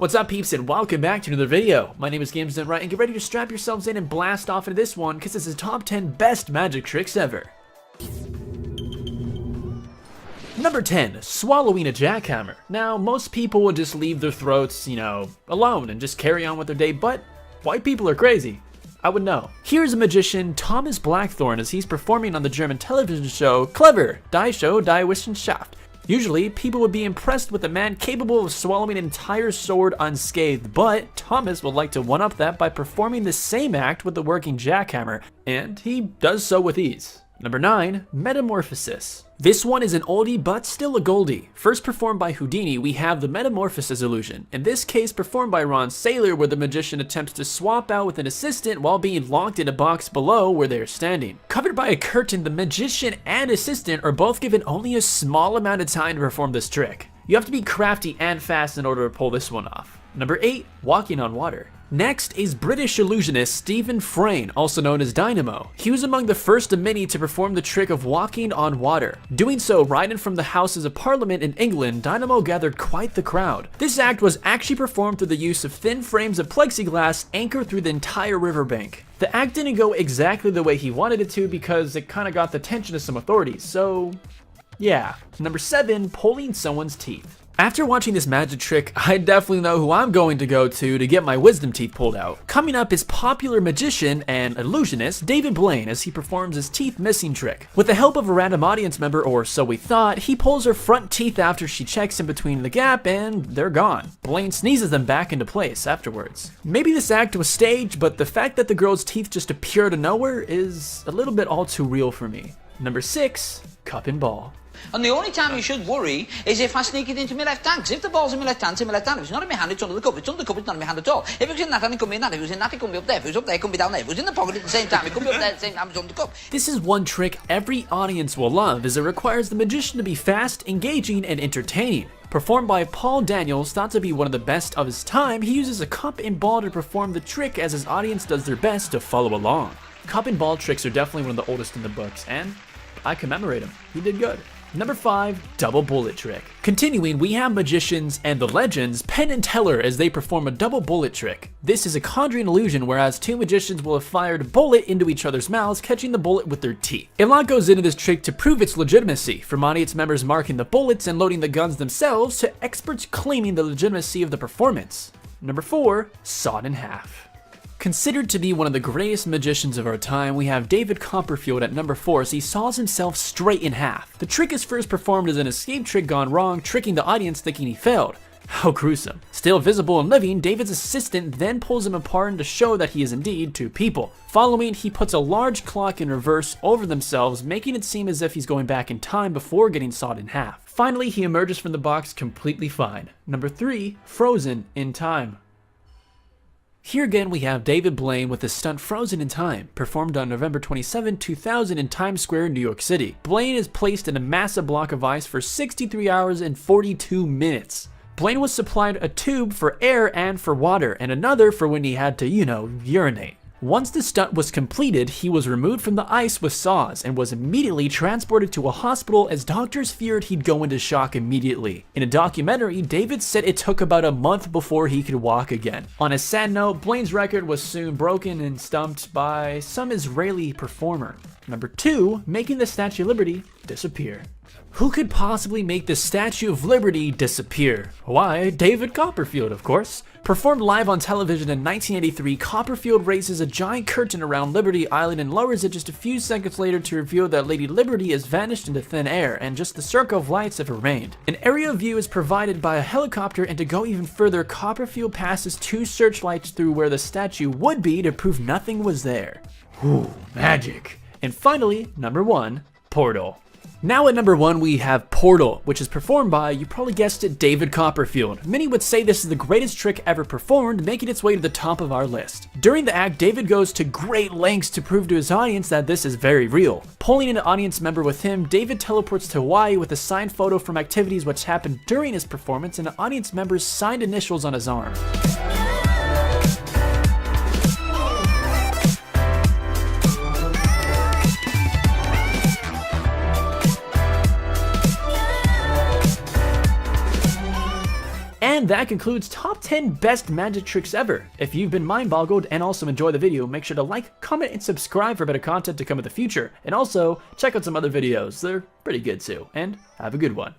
What's up, peeps, and welcome back to another video. My name is GamesDoneRight, and get ready to strap yourselves in and blast off into this one, because this is top 10 best magic tricks ever. Number 10, swallowing a jackhammer. Now, most people would just leave their throats, alone and just carry on with their day, but white people are crazy. I would know. Here's a magician, Thomas Blackthorne, as he's performing on the German television show Clever, Die Show, Die Wissenschaft. Usually, people would be impressed with a man capable of swallowing an entire sword unscathed, but Thomas would like to one-up that by performing the same act with the working jackhammer, and he does so with ease. Number 9, Metamorphosis. This one is an oldie but still a goldie. First performed by Houdini, we have the Metamorphosis illusion. In this case, performed by Ron Saylor, where the magician attempts to swap out with an assistant while being locked in a box below where they are standing. Covered by a curtain, the magician and assistant are both given only a small amount of time to perform this trick. You have to be crafty and fast in order to pull this one off. Number 8, Walking on Water. Next is British illusionist Stephen Frayne, also known as Dynamo. He was among the first of many to perform the trick of walking on water. Doing so right in from the Houses of Parliament in England, Dynamo gathered quite the crowd. This act was actually performed through the use of thin frames of plexiglass anchored through the entire riverbank. The act didn't go exactly the way he wanted it to because it kind of got the attention of some authorities, so yeah. Number 7, pulling someone's teeth. After watching this magic trick, I definitely know who I'm going to go to get my wisdom teeth pulled out. Coming up is popular magician and illusionist David Blaine as he performs his teeth missing trick. With the help of a random audience member, or so we thought, he pulls her front teeth after she checks in between the gap and they're gone. Blaine sneezes them back into place afterwards. Maybe this act was staged, but the fact that the girl's teeth just appear out of nowhere is a little bit all too real for me. Number 6, cup and ball. And the only time you should worry is if I sneak it into my left hand. Because if the ball's in my left hand, it's in my left hand. If it's not in my hand, it's under the cup. If it's under the cup, it's not in my hand at all. If it's in that hand, it can be in that. If it's in that, it can be up there. If it's up there, it can be down there. If it's in the pocket at the same time, it can be up there at the same time as on the cup. This is one trick every audience will love, as it requires the magician to be fast, engaging, and entertaining. Performed by Paul Daniels, thought to be one of the best of his time, he uses a cup and ball to perform the trick as his audience does their best to follow along. Cup and ball tricks are definitely one of the oldest in the books, and I commemorate him. He did good. Number 5, double bullet trick. Continuing, we have magicians and the legends Penn and Teller as they perform a double bullet trick. This is a conjuring illusion whereas two magicians will have fired a bullet into each other's mouths, catching the bullet with their teeth. A lot goes into this trick to prove its legitimacy, from audience members marking the bullets and loading the guns themselves to experts claiming the legitimacy of the performance. Number 4, sawed in half. Considered to be one of the greatest magicians of our time, we have David Copperfield at number 4 as he saws himself straight in half. The trick is first performed as an escape trick gone wrong, tricking the audience thinking he failed. How gruesome. Still visible and living, David's assistant then pulls him apart to show that he is indeed two people. Following, he puts a large clock in reverse over themselves, making it seem as if he's going back in time before getting sawed in half. Finally, he emerges from the box completely fine. Number 3, frozen in time. Here again we have David Blaine with the stunt Frozen in Time, performed on November 27, 2000 in Times Square, New York City. Blaine is placed in a massive block of ice for 63 hours and 42 minutes. Blaine was supplied a tube for air and for water, and another for when he had to, urinate. Once the stunt was completed, he was removed from the ice with saws and was immediately transported to a hospital as doctors feared he'd go into shock immediately. In a documentary, David said it took about a month before he could walk again. On a sad note, Blaine's record was soon broken and stumped by some Israeli performer. Number 2, making the Statue of Liberty disappear. Who could possibly make the Statue of Liberty disappear? Why, David Copperfield, of course. Performed live on television in 1983, Copperfield raises a giant curtain around Liberty Island and lowers it just a few seconds later to reveal that Lady Liberty has vanished into thin air and just the circle of lights have remained. An aerial view is provided by a helicopter, and to go even further, Copperfield passes 2 searchlights through where the statue would be to prove nothing was there. Ooh, magic. And finally, number 1, Portal. Now at number 1 we have Portal, which is performed by, you probably guessed it, David Copperfield. Many would say this is the greatest trick ever performed, making its way to the top of our list. During the act, David goes to great lengths to prove to his audience that this is very real. Pulling an audience member with him, David teleports to Hawaii with a signed photo from activities which happened during his performance and an audience member's signed initials on his arm. And that concludes top 10 best magic tricks ever. If you've been mind boggled and also enjoyed the video, make sure to like, comment, and subscribe for better content to come in the future. And also, check out some other videos, they're pretty good too. And have a good one.